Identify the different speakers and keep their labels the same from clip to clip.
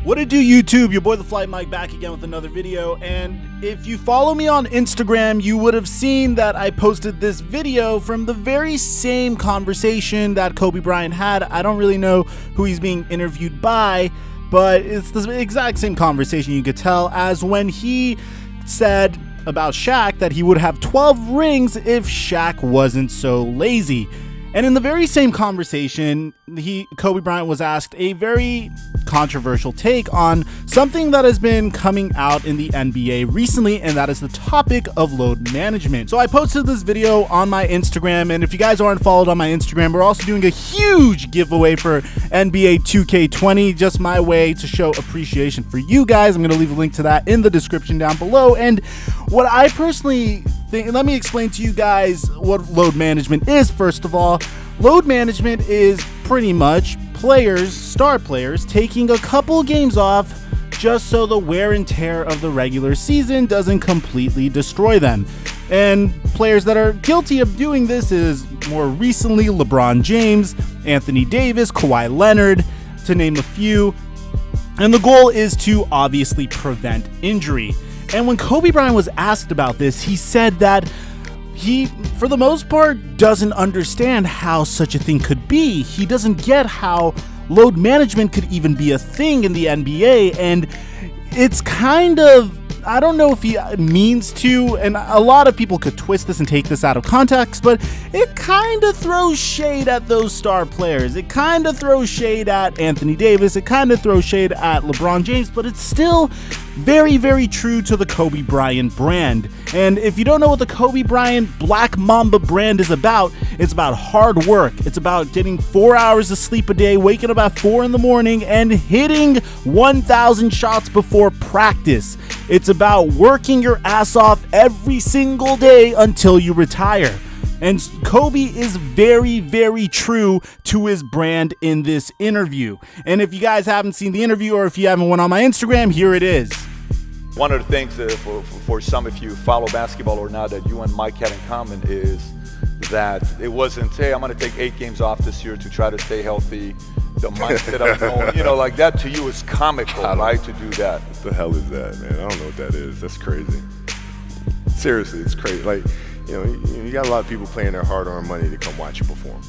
Speaker 1: What it do, YouTube? Your boy Theflightmike back again with another video, and if you follow me on Instagram, you would have seen that I posted this video from the very same conversation that Kobe Bryant had. I don't really know who he's being interviewed by, but it's the exact same conversation, you could tell, as when he said about Shaq that he would have 12 rings if Shaq wasn't so lazy. And in the very same conversation, Kobe Bryant was asked a very controversial take on something that has been coming out in the NBA recently, and that is the topic of load management. So I posted this video on my Instagram, and if you guys aren't followed on my Instagram, we're also doing a huge giveaway for NBA 2K20, just my way to show appreciation for you guys. I'm going to leave a link to that in the description down below. And what I personally think, let me explain to you guys what load management is. First of all, load management is pretty much star players, taking a couple games off just so the wear and tear of the regular season doesn't completely destroy them. And players that are guilty of doing this is more recently LeBron James, Anthony Davis, Kawhi Leonard, to name a few. And the goal is to obviously prevent injury. And when Kobe Bryant was asked about this, he said that he, for the most part, doesn't understand how such a thing could be. He doesn't get how load management could even be a thing in the NBA, and it's kind of, I don't know if he means to, and a lot of people could twist this and take this out of context, but it kind of throws shade at those star players. It kind of throws shade at Anthony Davis. It kind of throws shade at LeBron James, but it's still very, very true to the Kobe Bryant brand. And if you don't know what the Kobe Bryant Black Mamba brand is about, it's about hard work. It's about getting 4 hours of sleep a day, waking up at 4 in the morning, and hitting 1,000 shots before practice. It's about working your ass off every single day until you retire. And Kobe is very, very true to his brand in this interview. And if you guys haven't seen the interview, or if you haven't went on my Instagram, here it is.
Speaker 2: One of the things for some, if you follow basketball or not, that you and Mike had in common is that it wasn't, hey, I'm going to take 8 games off this year to try to stay healthy. The mindset of going, like that to you is comical, right, to do that.
Speaker 3: What the hell is that, man? I don't know what that is. That's crazy. Seriously, it's crazy. Like, you got a lot of people paying their hard-earned money to come watch you perform.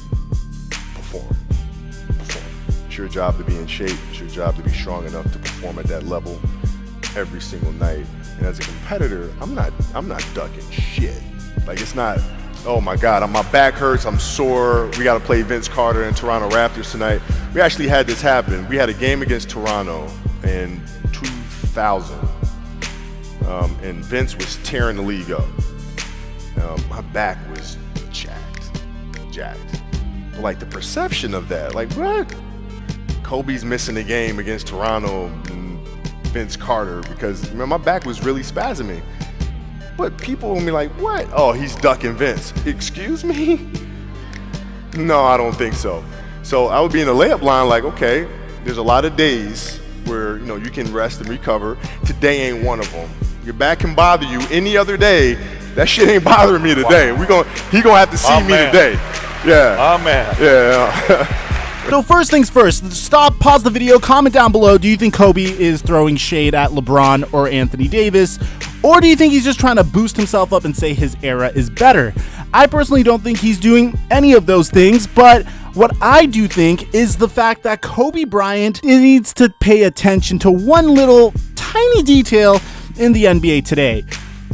Speaker 3: It's your job to be in shape. It's your job to be strong enough to perform at that level every single night. And as a competitor, I'm not ducking shit. Like, it's not, oh my God, my back hurts, I'm sore, we got to play Vince Carter and Toronto Raptors tonight. We actually had this happen. We had a game against Toronto in 2000, and Vince was tearing the league up. My back was jacked. But like the perception of that, like what? Kobe's missing a game against Toronto and Vince Carter because my back was really spasming. But people will be like, what? Oh, he's ducking Vince. Excuse me? No, I don't think so. So I would be in the layup line like, okay, there's a lot of days where you can rest and recover. Today ain't one of them. Your back can bother you any other day. That shit ain't bothering me today.
Speaker 2: Wow.
Speaker 3: He gonna have to see me today. Yeah.
Speaker 2: Amen.
Speaker 3: Yeah.
Speaker 1: So first things first, pause the video, comment down below, do you think Kobe is throwing shade at LeBron or Anthony Davis? Or do you think he's just trying to boost himself up and say his era is better? I personally don't think he's doing any of those things, but what I do think is the fact that Kobe Bryant needs to pay attention to one little tiny detail in the NBA today.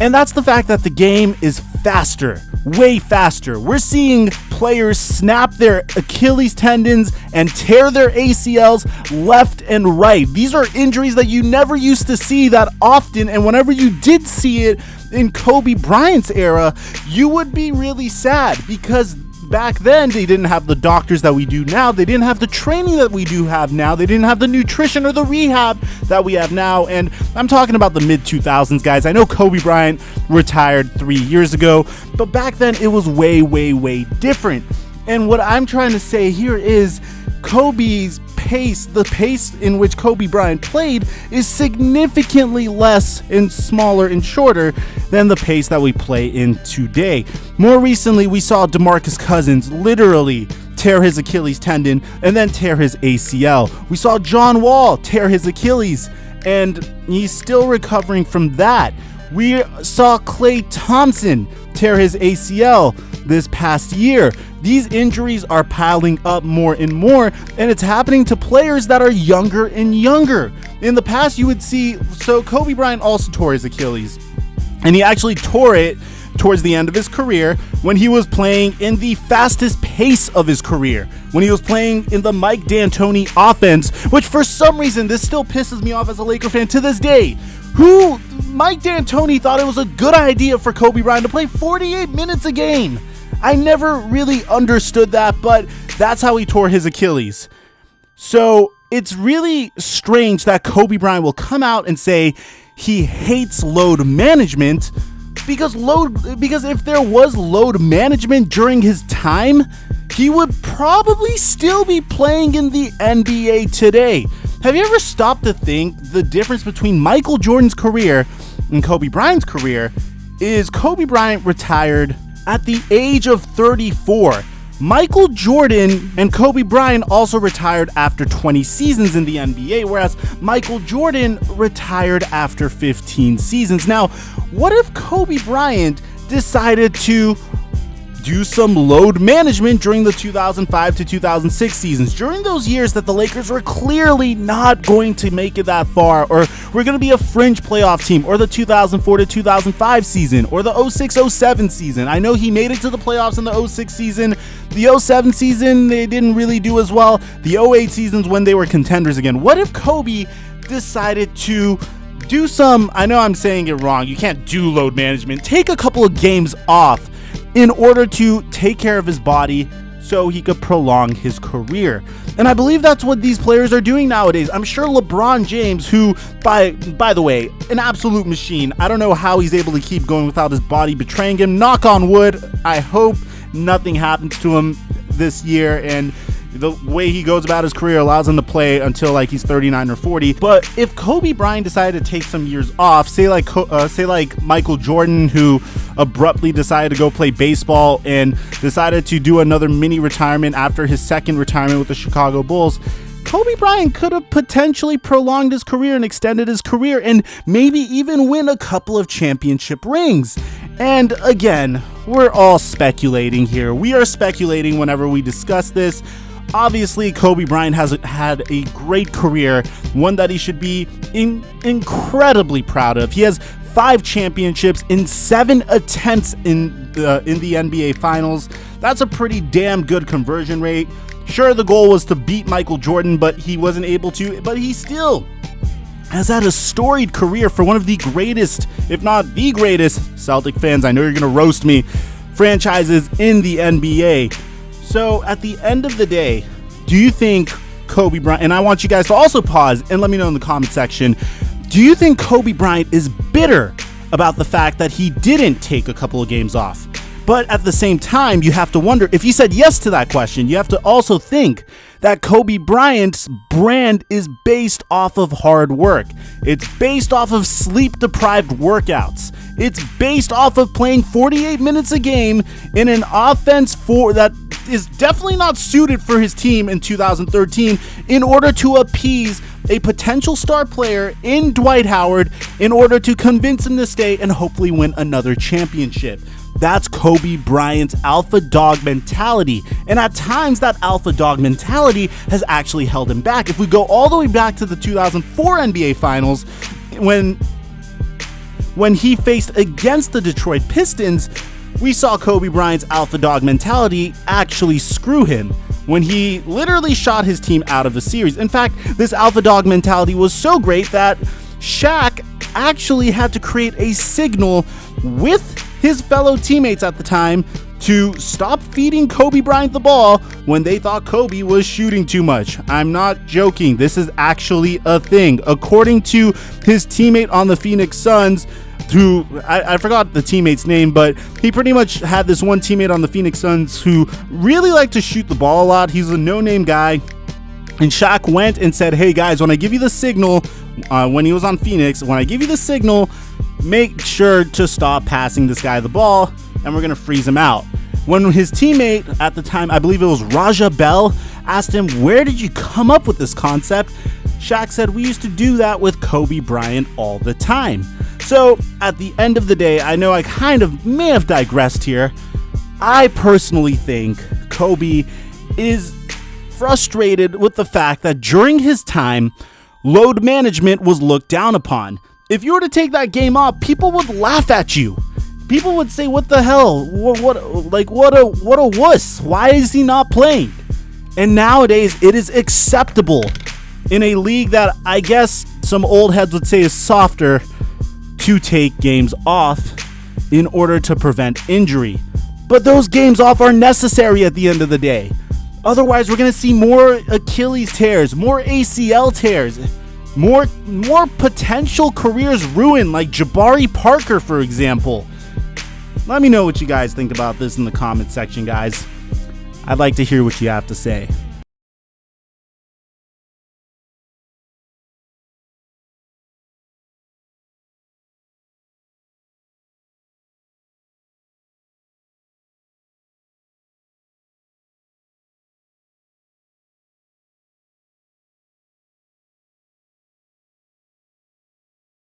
Speaker 1: And that's the fact that the game is faster, way faster. We're seeing players snap their Achilles tendons and tear their ACLs left and right. These are injuries that you never used to see that often, and whenever you did see it in Kobe Bryant's era, you would be really sad because back then they didn't have the doctors that we do now. They didn't have the training that we do have now. They didn't have the nutrition or the rehab that we have now. And I'm talking about the mid-2000s, guys. I know Kobe Bryant retired 3 years ago, but back then it was way, way, way different. And what I'm trying to say here is Kobe's pace, the pace in which Kobe Bryant played, is significantly less and smaller and shorter than the pace that we play in today. More recently, we saw DeMarcus Cousins literally tear his Achilles tendon and then tear his ACL. We saw John Wall tear his Achilles, and he's still recovering from that. We saw Klay Thompson tear his ACL this past year. These injuries are piling up more and more, and it's happening to players that are younger and younger. In the past, you would see, so Kobe Bryant also tore his Achilles, and he actually tore it towards the end of his career when he was playing in the fastest pace of his career, when he was playing in the Mike D'Antoni offense, which for some reason, this still pisses me off as a Laker fan to this day. Mike D'Antoni thought it was a good idea for Kobe Bryant to play 48 minutes a game. I never really understood that, but that's how he tore his Achilles. So it's really strange that Kobe Bryant will come out and say he hates load management, because if there was load management during his time, he would probably still be playing in the NBA today. Have you ever stopped to think the difference between Michael Jordan's career and Kobe Bryant's career is Kobe Bryant retired at the age of 34. Michael Jordan and Kobe Bryant also retired after 20 seasons in the NBA, whereas Michael Jordan retired after 15 seasons. Now, what if Kobe Bryant decided to do some load management during the 2005 to 2006 seasons, during those years that the Lakers were clearly not going to make it that far, or we're going to be a fringe playoff team, or the 2004 to 2005 season, or the 06-07 season? I know he made it to the playoffs in the 06 season. The 07 season, they didn't really do as well. The 08 seasons when they were contenders again. What if Kobe decided to do some, I know I'm saying it wrong, you can't do load management, take a couple of games off in order to take care of his body so he could prolong his career. And I believe that's what these players are doing nowadays. I'm sure LeBron James, who, by the way, an absolute machine. I don't know how he's able to keep going without his body betraying him. Knock on wood. I hope nothing happens to him this year, and the way he goes about his career allows him to play until like he's 39 or 40. But if Kobe Bryant decided to take some years off, say like Michael Jordan, who abruptly decided to go play baseball and decided to do another mini retirement after his second retirement with the Chicago Bulls, Kobe Bryant could have potentially prolonged his career and extended his career and maybe even win a couple of championship rings. And again, we're all speculating here. We are speculating whenever we discuss this. Obviously, Kobe Bryant has had a great career, one that he should be incredibly proud of. He has 5 championships in 7 attempts in the NBA Finals. That's a pretty damn good conversion rate. Sure, the goal was to beat Michael Jordan, but he wasn't able to. But he still has had a storied career for one of the greatest, if not the greatest, Celtic fans, I know you're going to roast me, franchises in the NBA. So at the end of the day, do you think Kobe Bryant, and I want you guys to also pause and let me know in the comment section, do you think Kobe Bryant is bitter about the fact that he didn't take a couple of games off? But at the same time, you have to wonder, if you said yes to that question, you have to also think that Kobe Bryant's brand is based off of hard work. It's based off of sleep-deprived workouts. It's based off of playing 48 minutes a game in an offense that is definitely not suited for his team in 2013 in order to appease a potential star player in Dwight Howard in order to convince him to stay and hopefully win another championship. That's Kobe Bryant's alpha dog mentality. And at times, that alpha dog mentality has actually held him back. If we go all the way back to the 2004 NBA Finals, when he faced against the Detroit Pistons, we saw Kobe Bryant's alpha dog mentality actually screw him when he literally shot his team out of the series. In fact, this alpha dog mentality was so great that Shaq actually had to create a signal with his fellow teammates at the time to stop feeding Kobe Bryant the ball when they thought Kobe was shooting too much. I'm not joking. This is actually a thing. According to his teammate on the Phoenix Suns, who I forgot the teammate's name, but he pretty much had this one teammate on the Phoenix Suns who really liked to shoot the ball a lot. He's a no-name guy. And Shaq went and said, hey guys, when I give you the signal, when he was on Phoenix, when I give you the signal, make sure to stop passing this guy the ball and we're going to freeze him out. When his teammate at the time, I believe it was Raja Bell, asked him, "Where did you come up with this concept?" Shaq said, "We used to do that with Kobe Bryant all the time." So at the end of the day, I know I kind of may have digressed here. I personally think Kobe is frustrated with the fact that during his time, load management was looked down upon. If you were to take that game off, people would laugh at you. People would say, "What the hell? What a wuss. Why is he not playing?" And nowadays, it is acceptable in a league that I guess some old heads would say is softer to take games off in order to prevent injury. But those games off are necessary at the end of the day. Otherwise, we're going to see more Achilles tears, more ACL tears, more potential careers ruined, like Jabari Parker, for example. Let me know what you guys think about this in the comment section, guys. I'd like to hear what you have to say.